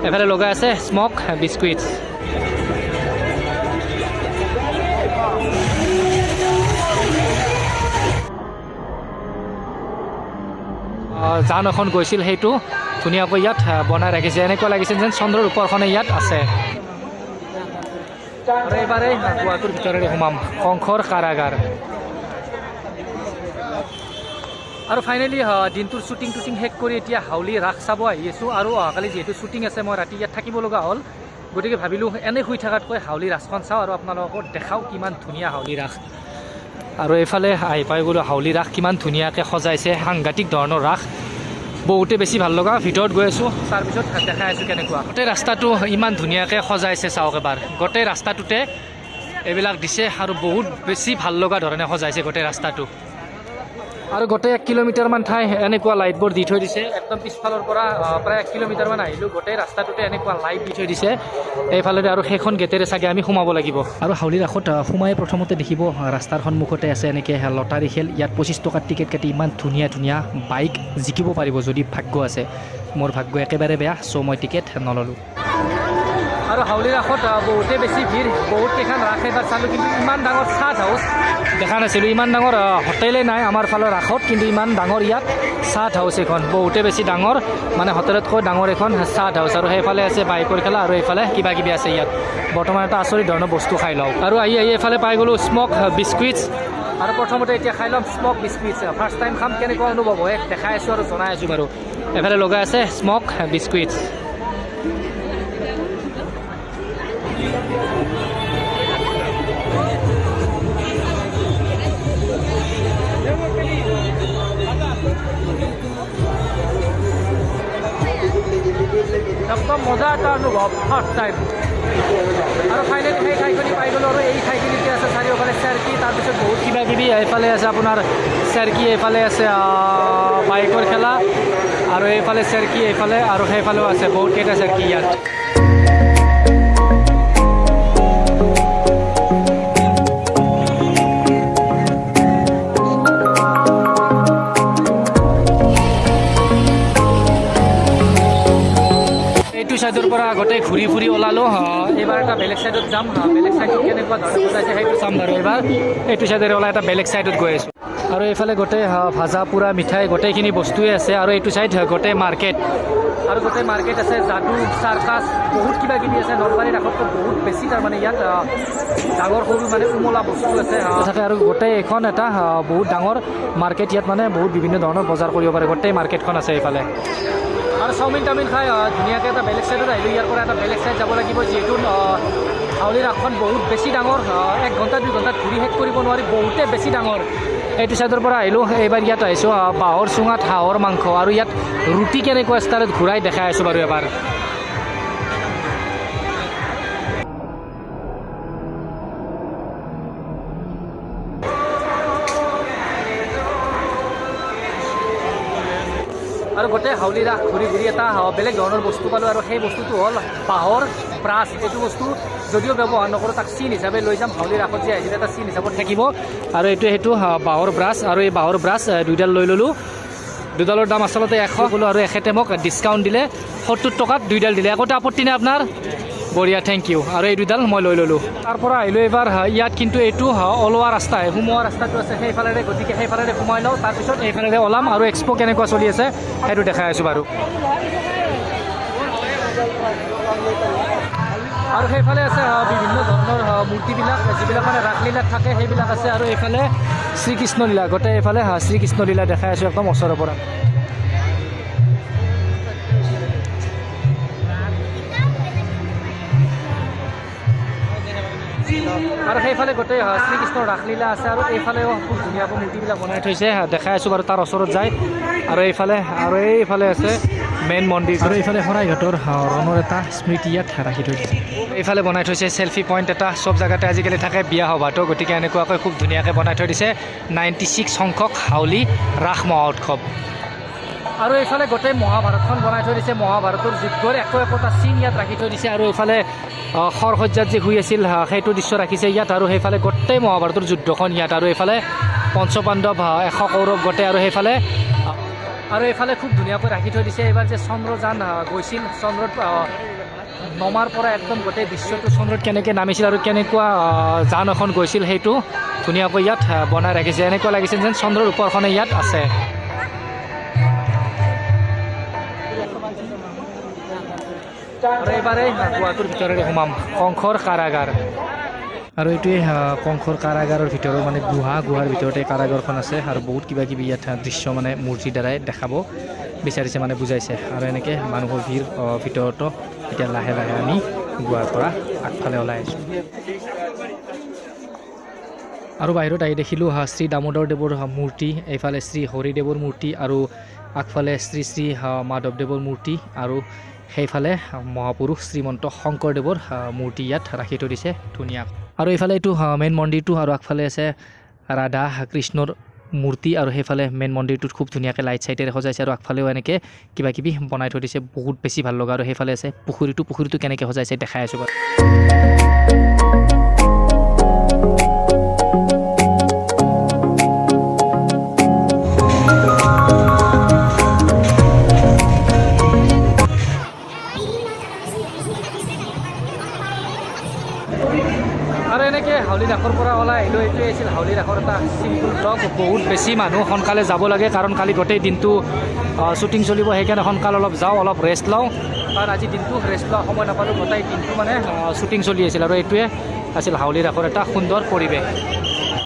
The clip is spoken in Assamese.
এফালে লগাই আছে স্মক বিস্কুইট। যান এখন গৈছিল সেইটো ধুনীয়াকৈ ইয়াত বনাই ৰাখিছে, এনেকুৱা লাগিছে যেন চন্দ্ৰৰ ওপৰখনে ইয়াত আছে। আৰু এইবাৰে গুৱাহাটীৰ ভিতৰেৰে সোমাম কংসৰ কাৰাগাৰ। আৰু ফাইনেলি দিনটোৰ শ্বুটিং শেষ কৰি এতিয়া হাউলি ৰাস চাব আহি আছোঁ। আৰু অহাকালি যিহেতু শ্বুটিং আছে মই ৰাতি ইয়াত থাকিব লগা হ'ল, গতিকে ভাবিলোঁ এনেই শুই থকাতকৈ হাউলি ৰাসখন চাওঁ আৰু আপোনালোকক দেখাওঁ কিমান ধুনীয়া হাউলি ৰাস। আৰু এইফালে আহি পাই গ'লোঁ হাউলি ৰাস কিমান ধুনীয়াকৈ সজাইছে, সাংঘাতিক ধৰণৰ ৰাস, বহুতে বেছি ভাল লগা। ভিতৰত গৈ আছোঁ, তাৰপিছত দেখাই আছোঁ কেনেকুৱা। গোটেই ৰাস্তাটো ইমান ধুনীয়াকৈ সজাইছে চাওক এবাৰ, গোটেই ৰাস্তাটোতে এইবিলাক দিছে আৰু বহুত বেছি ভাল লগা ধৰণে সজাইছে গোটেই ৰাস্তাটো। আৰু গোটেই 1 কিলোমিটাৰমান ঠাই এনেকুৱা লাইটবোৰ দি থৈ দিছে, একদম পিছফালৰ পৰা প্ৰায় 1 কিলোমিটাৰমান আহিলোঁ, গোটেই ৰাস্তাটোতে এনেকুৱা লাইট দি থৈ দিছে এইফালেৰে। আৰু সেইখন গেটেৰে চাগে আমি সোমাব লাগিব। আৰু হাউলি ৰাসত সোমাই প্ৰথমতে দেখিব ৰাস্তাৰ সন্মুখতে আছে এনেকৈ লটাৰী খেল। ইয়াত 25 টকাৰ টিকেট কাটি ইমান ধুনীয়া ধুনীয়া বাইক জিকিব পাৰিব যদি ভাগ্য আছে। মোৰ ভাগ্য একেবাৰে বেয়া, চ' মই টিকেট নল'লোঁ। আৰু হাউলি ৰাসত বহুতেই বেছি ভিৰ, বহুত কেইখন ৰাস এবাৰ চালোঁ, কিন্তু ইমান ডাঙৰ চাট হাউচ দেখা নাছিলোঁ। ইমান ডাঙৰ হোটেলেই নাই আমাৰ ফালৰ ৰাসত, কিন্তু ইমান ডাঙৰ ইয়াত চাট হাউচ এখন, বহুতেই বেছি ডাঙৰ, মানে হোটেলতকৈ ডাঙৰ এখন চাট হাউচ। আৰু সেইফালে আছে বাইকৰ খেলা আৰু এইফালে কিবা কিবি আছে। ইয়াত বৰ্তমান এটা আচৰিত ধৰণৰ বস্তু খাই লওঁ। আৰু আহি এইফালে পাই গ'লোঁ স্মক বিস্কুইটছ। আৰু প্ৰথমতে এতিয়া খাই ল'ম স্মক বিস্কুইটছ। ফাৰ্ষ্ট টাইম খাম, কেনেকুৱা অনুভৱ হয় দেখাই আছোঁ আৰু জনাই আছোঁ বাৰু। এইফালে লগাই আছে স্মক বিস্কুইটছ। একদম মজা এটা অনুভৱ ফাৰ্ষ্ট টাইম। আৰু ফাইনেলি সেই ঠাইখিনি পাই গ'লোঁ। আৰু এই ঠাইখিনিতে আছে চাৰিওফালে চেৰকি, তাৰপিছত বহুত কিবা কিবি। এইফালে আছে আপোনাৰ চেৰকি, এইফালে আছে বাইকৰ খেলা, আৰু এইফালে চেৰকি এইফালে, আৰু সেইফালেও আছে বহুত কেইটা চেৰকি ইয়াত। চাইডৰ পৰা গোটেই ঘূৰি ফুৰি ওলালোঁ। এইবাৰ এটা বেলেগ চাইডত যাম, বেলেগ চাইডত কেনেকুৱা ধৰণে সজাইছে সেইটো চাম বাৰু। এইবাৰ এইটো চাইডেৰে ওলাই এটা বেলেগ চাইডত গৈ আছোঁ। আৰু এইফালে গোটেই ভাজা পোৰা মিঠাই গোটেইখিনি বস্তুৱে আছে। আৰু এইটো চাইড গোটেই মাৰ্কেট, আৰু গোটেই মাৰ্কেট আছে, যাদু চাৰ্কাছ বহুত কিবা কিবি আছে। নলবাৰী ৰাসতকৈ বহুত বেছি তাৰমানে ইয়াত ডাঙৰ সৰু মানে উমলা বস্তু আছে থাকে। আৰু গোটেই এখন এটা বহুত ডাঙৰ মাৰ্কেট, ইয়াত মানে বহুত বিভিন্ন ধৰণৰ বজাৰ কৰিব পাৰে, গোটেই মাৰ্কেটখন আছে এইফালে। আৰু চাওমিন টাউমিন খাই ধুনীয়াকৈ এটা বেলেগ চাইডত আহিলোঁ। ইয়াৰ পৰা এটা বেলেগ চাইড যাব লাগিব, যিহেতু হাউলি ৰাসখন বহুত বেছি ডাঙৰ, 1 ঘণ্টা 2 ঘণ্টাত ঘূৰি শেষ কৰিব নোৱাৰি, বহুতেই বেছি ডাঙৰ। এইটো চাইডৰ পৰা আহিলোঁ। এইবাৰ ইয়াত আহিছোঁ বাঁহৰ চুঙাত হাঁহৰ মাংস, আৰু ইয়াত ৰুটি কেনেকুৱা ষ্টাইলত ঘূৰাই দেখাই আছোঁ বাৰু এবাৰ। আৰু গোটেই হাউলি ৰাস ঘূৰি ঘূৰি এটা বেলেগ ধৰণৰ বস্তু পালোঁ, আৰু সেই বস্তুটো হ'ল বাঁহৰ ব্ৰাছ। এইটো বস্তু যদিও ব্যৱহাৰ নকৰোঁ, তাক চিন হিচাপে লৈ যাম। হাউলি ৰাসত যে আহিলে এটা চিন হিচাপত থাকিব। আৰু সেইটো বাঁহৰ ব্ৰাছ, আৰু এই বাঁহৰ ব্ৰাছ 2ডাল লৈ ল'লোঁ। 2ডালৰ দাম আচলতে 100 ক'লোঁ, আৰু এখেতে মোক ডিছকাউণ্ট দিলে 70 টকাত 2ডাল দিলে। একোটা আপত্তি নাই আপোনাৰ? বঢ়িয়া, থেংক ইউ। আৰু এই 2ডাল মই লৈ ল'লোঁ। তাৰ পৰা আহিলোঁ এইবাৰ ইয়াত, কিন্তু এইটো ওলোৱা ৰাস্তাহে, সোমোৱা ৰাস্তাটো আছে সেইফালেৰে, গতিকে সেইফালেৰে সোমাই লওঁ, তাৰপিছত এইফালেৰে ওলাম আৰু এক্সপ' কেনেকুৱা চলি আছে সেইটো দেখাই আছোঁ বাৰু। আৰু সেইফালে আছে বিভিন্ন ধৰণৰ মূৰ্তিবিলাক, যিবিলাক মানে ৰাসলীলাত থাকে সেইবিলাক আছে। আৰু এইফালে শ্ৰীকৃষ্ণলীলা, গোটেই এইফালে শ্ৰীকৃষ্ণলীলা দেখাই আছোঁ একদম ওচৰৰ পৰা। আৰু সেইফালে গোটেই শ্ৰীকৃষ্ণৰ ৰাসলীলা আছে। আৰু এইফালেও খুব ধুনীয়াকৈ মূৰ্তিবিলাক বনাই থৈছে, দেখাই আছোঁ বাৰু তাৰ ওচৰত যায়। আৰু এইফালে আছে মেইন মন্দিৰ। আৰু এইফালে শৰাইঘাটৰ ৰণৰ এটা স্মৃতি ইয়াত ৰাখি থৈছে। এইফালে বনাই থৈছে চেল্ফি পইণ্ট এটা, চব জেগাতে আজিকালি থাকে বিয়া সভাটো, গতিকে এনেকুৱাকৈ খুব ধুনীয়াকৈ বনাই থৈ দিছে 96 সংখ্যক হাউলি ৰাস মহোৎসৱ। আৰু এইফালে গোটেই মহাভাৰতখন বনাই থৈ দিছে, মহাভাৰতৰ যুদ্ধৰ একোটা চিন ইয়াত ৰাখি থৈ দিছে। আৰু এইফালে খৰসজ্জাত যে শুই আছিল সেইটো দৃশ্য ৰাখিছে ইয়াত। আৰু সেইফালে গোটেই মহাভাৰতৰ যুদ্ধখন ইয়াত। আৰু এইফালে পঞ্চপাণ্ডৱ 100 কৌৰৱ গোটেই। আৰু এইফালে খুব ধুনীয়াকৈ ৰাখি থৈ দিছে। এইবাৰ যে চন্দ্ৰযান গৈছিল, চন্দ্ৰত নমাৰ পৰা একদম গোটেই দৃশ্যটো চন্দ্ৰত কেনেকৈ নামিছিল আৰু কেনেকুৱা যান এখন গৈছিল সেইটো ধুনীয়াকৈ ইয়াত বনাই ৰাখিছে। এনেকুৱা লাগিছিল যেন চন্দ্ৰৰ ওপৰখনে ইয়াত আছে। আৰু এইবাৰেই গুৱাহাটীৰ ভিতৰতে সোমাম কংসৰ কাৰাগাৰ। আৰু এইটোৱে কংসৰ কাৰাগাৰৰ ভিতৰৰ মানে গুহাৰ ভিতৰতে কাৰাগাৰখন আছে আৰু বহুত কিবা কিবি ইয়াত দৃশ্য মানে মূৰ্তিৰ দ্বাৰাই দেখাব বিচাৰিছে মানে বুজাইছে। আৰু এনেকৈ মানুহৰ ভিৰ ভিতৰতো এতিয়া লাহে লাহে আমি গুহাৰ পৰা আগফালে ওলাই আছোঁ। আৰু বাহিৰত আহি দেখিলোঁ শ্ৰী দামোদৰ দেৱৰ মূৰ্তি, এইফালে শ্ৰী হৰিদেৱৰ মূৰ্তি আৰু আগফালে শ্ৰী শ্ৰী মাধৱদেৱৰ মূৰ্তি আৰু সেইফালে মহাপুৰুষ শ্ৰীমন্ত শংকৰদেৱৰ মূৰ্তি ইয়াত ৰাখি থৈ দিছে ধুনীয়া। আৰু এইফালে এইটো মেইন মন্দিৰটো আৰু আগফালে আছে ৰাধা কৃষ্ণৰ মূৰ্তি আৰু সেইফালে মেইন মন্দিৰটোত খুব ধুনীয়াকৈ লাইট চাইটেৰে সজাইছে আৰু আগফালেও এনেকৈ কিবা কিবি বনাই থৈ দিছে বহুত বেছি ভাল লগা। আৰু সেইফালে আছে পুখুৰীটো কেনেকৈ সজাইছে দেখাই আছোঁ বাৰু। আৰু এনেকৈ হাউলি ৰাসৰ পৰা ওলাই আহিলোঁ। এইটোৱে আছিল হাউলি ৰাসৰ এটা চিম্পুল ব্লগ। বহুত বেছি মানুহ সোনকালে যাব লাগে কাৰণ কালি গোটেই দিনটো শ্বুটিং চলিব, সেইকাৰণে সোনকালে অলপ যাওঁ, অলপ ৰেষ্ট লওঁ। কাৰণ আজি দিনটো ৰেষ্ট লোৱা সময় নাপালোঁ, গোটেই দিনটো মানে শ্বুটিং চলি আছিল। আৰু এইটোৱে আছিল হাউলি ৰাসৰ এটা সুন্দৰ পৰিৱেশ।